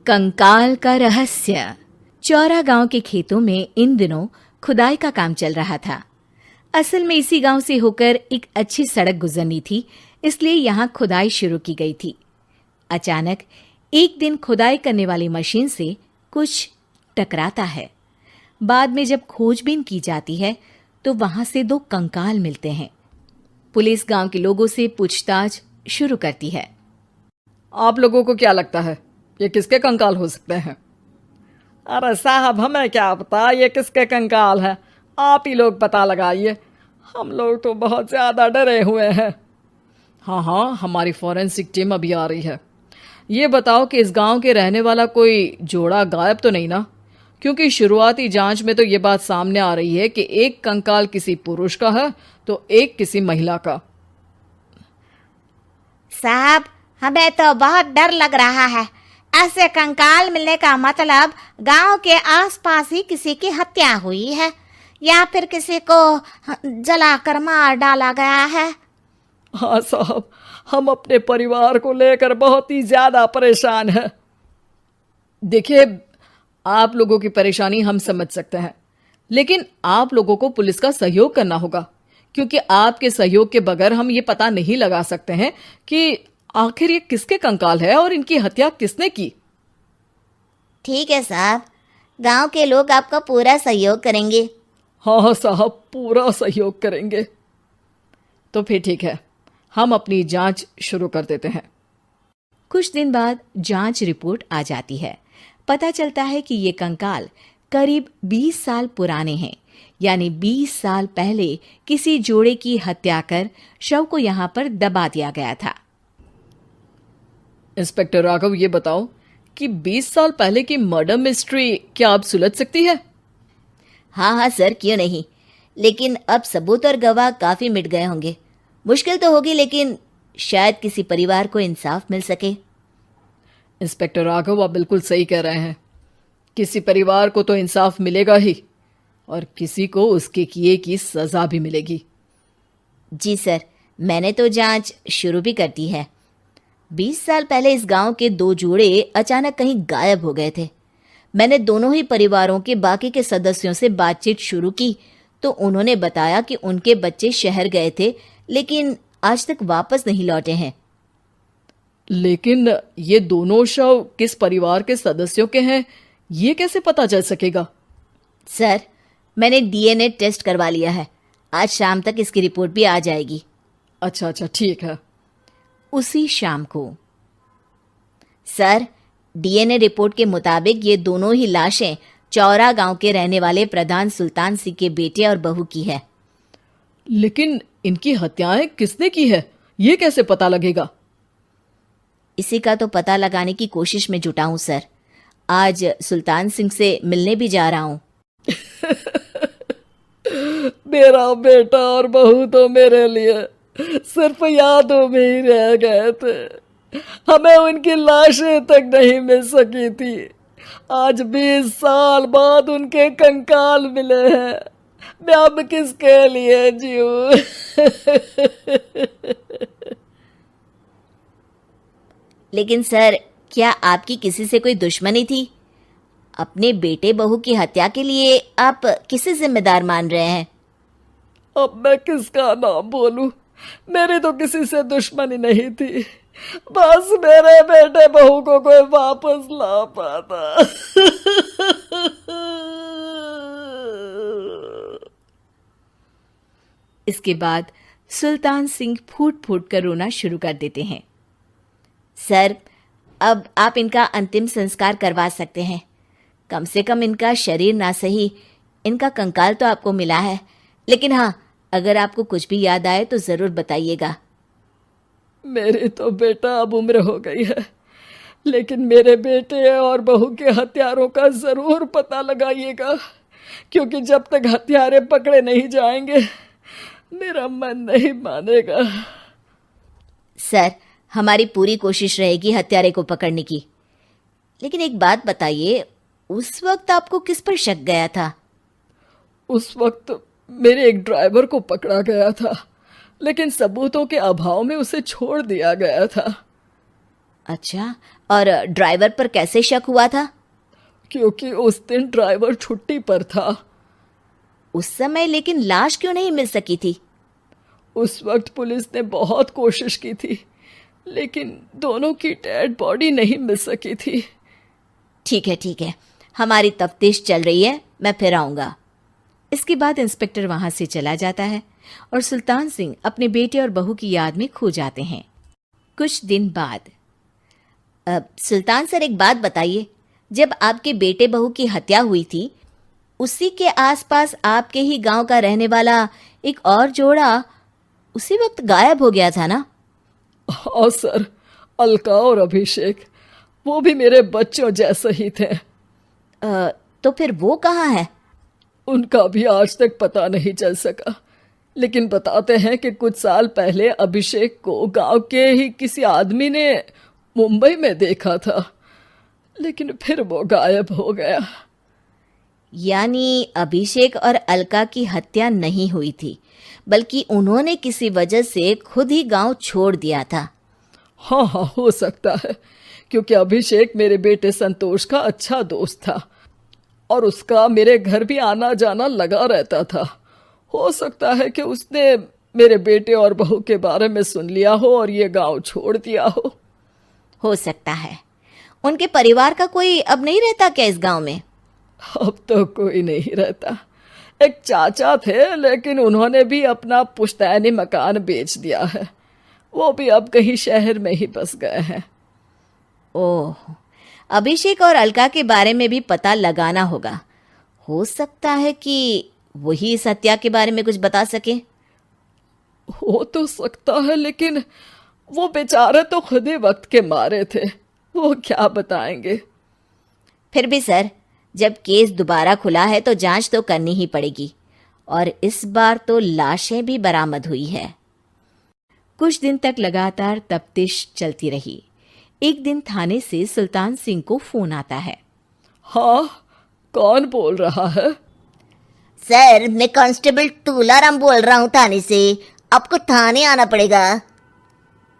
कंकाल का रहस्य। चौरा गांव के खेतों में इन दिनों खुदाई का काम चल रहा था। असल में इसी गांव से होकर एक अच्छी सड़क गुजरनी थी, इसलिए यहाँ खुदाई शुरू की गई थी। अचानक एक दिन खुदाई करने वाली मशीन से कुछ टकराता है। बाद में जब खोजबीन की जाती है तो वहां से 2 कंकाल मिलते हैं। पुलिस गांव के लोगों से पूछताछ शुरू करती है। आप लोगों को क्या लगता है ये किसके कंकाल हो सकते हैं? अरे साहब, हमें क्या पता ये किसके कंकाल है, आप ही लोग पता लगाइए। हम लोग तो बहुत ज़्यादा डरे हुए हैं। हाँ, हमारी फॉरेंसिक टीम अभी आ रही है। ये बताओ कि इस गांव के रहने वाला कोई जोड़ा गायब तो नहीं ना? क्योंकि शुरुआती जांच में तो ये बात सामने आ रही है कि एक कंकाल किसी पुरुष का है तो एक किसी महिला का। साहब, हमें तो बहुत डर लग रहा है। ऐसे कंकाल मिलने का मतलब गांव के आसपास ही किसी की हत्या हुई है या फिर किसी को जलाकर मार डाला गया है। हाँ साहब, हम अपने परिवार को लेकर बहुत ही ज्यादा परेशान हैं। देखिए, आप लोगों की परेशानी हम समझ सकते हैं, लेकिन आप लोगों को पुलिस का सहयोग करना होगा, क्योंकि आपके सहयोग के बगैर हम ये पता नहीं लगा सकते हैं कि आखिर ये किसके कंकाल है और इनकी हत्या किसने की। ठीक है साहब, गांव के लोग आपका पूरा सहयोग करेंगे। हाँ साहब, पूरा सहयोग करेंगे। तो फिर ठीक है, हम अपनी जांच शुरू कर देते हैं। कुछ दिन बाद जांच रिपोर्ट आ जाती है। पता चलता है कि ये कंकाल करीब 20 साल पुराने हैं, यानी 20 साल पहले किसी जोड़े की हत्या कर शव को यहाँ पर दबा दिया गया था। इंस्पेक्टर राघव, ये बताओ कि 20 साल पहले की मर्डर मिस्ट्री क्या आप सुलझ सकती है? हाँ सर, क्यों नहीं। लेकिन अब सबूत और गवाह काफी मिट गए होंगे। मुश्किल तो होगी, लेकिन शायद किसी परिवार को इंसाफ मिल सके। इंस्पेक्टर राघव, आप बिल्कुल सही कह रहे हैं। किसी परिवार को तो इंसाफ मिलेगा ही, और किसी को उसके किए की सजा भी मिलेगी। जी सर, मैंने तो जांच शुरू भी कर दी है। 20 साल पहले इस गांव के 2 जोड़े अचानक कहीं गायब हो गए थे। मैंने दोनों ही परिवारों के बाकी के सदस्यों से बातचीत शुरू की तो उन्होंने बताया कि उनके बच्चे शहर गए थे, लेकिन आज तक वापस नहीं लौटे हैं। लेकिन ये दोनों शव किस परिवार के सदस्यों के हैं, ये कैसे पता चल सकेगा? सर, मैंने डीएनए टेस्ट करवा लिया है। आज शाम तक इसकी रिपोर्ट भी आ जाएगी। अच्छा, ठीक है। उसी शाम को सर, डीएनए रिपोर्ट के मुताबिक ये दोनों ही लाशें चौरा गांव के रहने वाले प्रधान सुल्तान सिंह के बेटे और बहू की है। लेकिन इनकी हत्याएं किसने की है, ये कैसे पता लगेगा? इसी का तो पता लगाने की कोशिश में जुटा हूं सर। आज सुल्तान सिंह से मिलने भी जा रहा हूं। मेरा बेटा और बहू तो मेरे लिए सिर्फ यादों में ही रह गए थे। हमें उनकी लाशें तक नहीं मिल सकी थी। आज 20 साल बाद उनके कंकाल मिले हैं। मैं अब किसके लिए जीऊं? लेकिन सर, क्या आपकी किसी से कोई दुश्मनी थी? अपने बेटे बहू की हत्या के लिए आप किसे जिम्मेदार मान रहे हैं? अब मैं किसका नाम बोलूं? मेरी तो किसी से दुश्मनी नहीं थी, बस मेरे बेटे बहू को कोई वापस ला पाता। इसके बाद सुल्तान सिंह फूट फूट कर रोना शुरू कर देते हैं। सर, अब आप इनका अंतिम संस्कार करवा सकते हैं। कम से कम इनका शरीर ना सही, इनका कंकाल तो आपको मिला है। लेकिन हाँ, अगर आपको कुछ भी याद आए तो जरूर बताइएगा। मेरी तो बेटा अब उम्र हो गई है, लेकिन मेरे बेटे और बहू के हत्यारों का जरूर पता लगाइएगा, क्योंकि जब तक हत्यारे पकड़े नहीं जाएंगे मेरा मन नहीं मानेगा। सर, हमारी पूरी कोशिश रहेगी हत्यारे को पकड़ने की। लेकिन एक बात बताइए, उस वक्त आपको किस पर शक गया था? उस वक्त मेरे एक ड्राइवर को पकड़ा गया था, लेकिन सबूतों के अभाव में उसे छोड़ दिया गया था। अच्छा, और ड्राइवर पर कैसे शक हुआ था? क्योंकि उस दिन ड्राइवर छुट्टी पर था। उस समय लेकिन लाश क्यों नहीं मिल सकी थी? उस वक्त पुलिस ने बहुत कोशिश की थी, लेकिन दोनों की डेड बॉडी नहीं मिल सकी थी। ठीक है, हमारी तफ्तीश चल रही है, मैं फिर आऊंगा। इसके बाद इंस्पेक्टर वहां से चला जाता है और सुल्तान सिंह अपने बेटे और बहू की याद में खो जाते हैं। कुछ दिन बाद सुल्तान सर, एक बात बताइए, जब आपके बेटे बहू की हत्या हुई थी, उसी के आसपास आपके ही गांव का रहने वाला एक और जोड़ा उसी वक्त गायब हो गया था ना? हाँ सर, अलका और अभिषेक, वो भी मेरे बच्चों जैसे ही थे। तो फिर वो कहाँ है? उनका भी आज तक पता नहीं चल सका, लेकिन बताते हैं कि कुछ साल पहले अभिषेक को गांव के ही किसी आदमी ने मुंबई में देखा था, लेकिन फिर वो गायब हो गया। यानी अभिषेक और अलका की हत्या नहीं हुई थी, बल्कि उन्होंने किसी वजह से खुद ही गांव छोड़ दिया था। हाँ, हो सकता है, क्योंकि अभिषेक मेरे बेटे संतोष का अच्छा दोस्त था और उसका मेरे घर भी आना जाना लगा रहता था। हो सकता है कि उसने मेरे बेटे और बहू के बारे में सुन लिया हो और ये गांव छोड़ दिया हो सकता है। उनके परिवार का कोई अब नहीं रहता क्या इस गांव में? अब तो कोई नहीं रहता। एक चाचा थे, लेकिन उन्होंने भी अपना पुश्तैनी मकान बेच दिया है। वो भी अब कहीं शहर में ही बस गए हैं। ओह, अभिषेक और अलका के बारे में भी पता लगाना होगा। हो सकता है कि वही इस हत्या के बारे में कुछ बता सके। हो तो सकता है, लेकिन वो बेचारे तो खुद ही वक्त के मारे थे, वो क्या बताएंगे। फिर भी सर, जब केस दोबारा खुला है तो जांच तो करनी ही पड़ेगी, और इस बार तो लाशें भी बरामद हुई है। कुछ दिन तक लगातार तफ्तीश चलती रही। एक दिन थाने से सुल्तान सिंह को फोन आता है। हाँ, कौन बोल रहा है? सर, मैं कांस्टेबल तुलाराम बोल रहा हूँ थाने से। आपको थाने आना पड़ेगा।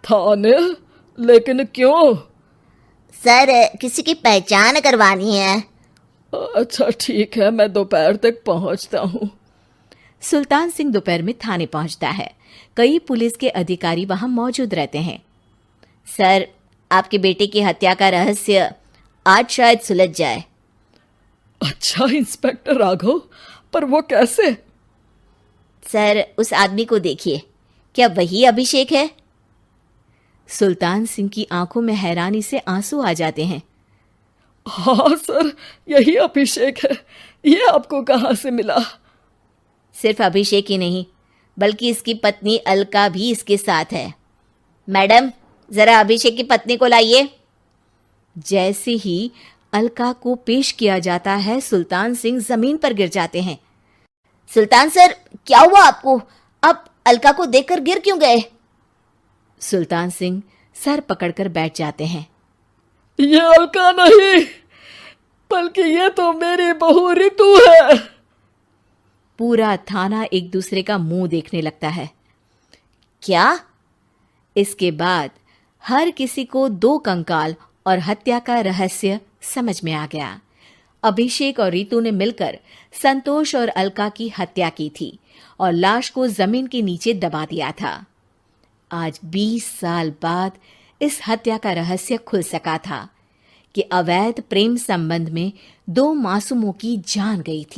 थाने? लेकिन क्यों? सर, किसी की पहचान करवानी है। अच्छा ठीक है, मैं दोपहर तक पहुंचता हूँ। सुल्तान सिंह दोपहर में थाने पहुंचता है। कई पुलिस के अधिकारी वहां मौजूद रहते हैं। सर, आपके बेटे की हत्या का रहस्य आज शायद सुलझ जाए। अच्छा इंस्पेक्टर राघव, पर वो कैसे? सर, उस आदमी को देखिए, क्या वही अभिषेक है? सुल्तान सिंह की आंखों में हैरानी से आंसू आ जाते हैं। हाँ सर, यही अभिषेक है। ये आपको कहाँ से मिला? सिर्फ अभिषेक ही नहीं, बल्कि इसकी पत्नी अलका भी इसके साथ है। मैडम, जरा अभिषेक की पत्नी को लाइए। जैसे ही अलका को पेश किया जाता है, सुल्तान सिंह जमीन पर गिर जाते हैं। सुल्तान सर, क्या हुआ आपको? आप अलका को देखकर गिर क्यों गए? सुल्तान सिंह सर पकड़कर बैठ जाते हैं। ये अलका नहीं, बल्कि ये तो मेरी बहू रितु है। पूरा थाना एक दूसरे का मुंह देखने लगता है। क्या? इसके बाद हर किसी को दो कंकाल और हत्या का रहस्य समझ में आ गया। अभिषेक और रितु ने मिलकर संतोष और अलका की हत्या की थी और लाश को जमीन के नीचे दबा दिया था। आज 20 साल बाद इस हत्या का रहस्य खुल सका था कि अवैध प्रेम संबंध में दो मासूमों की जान गई थी।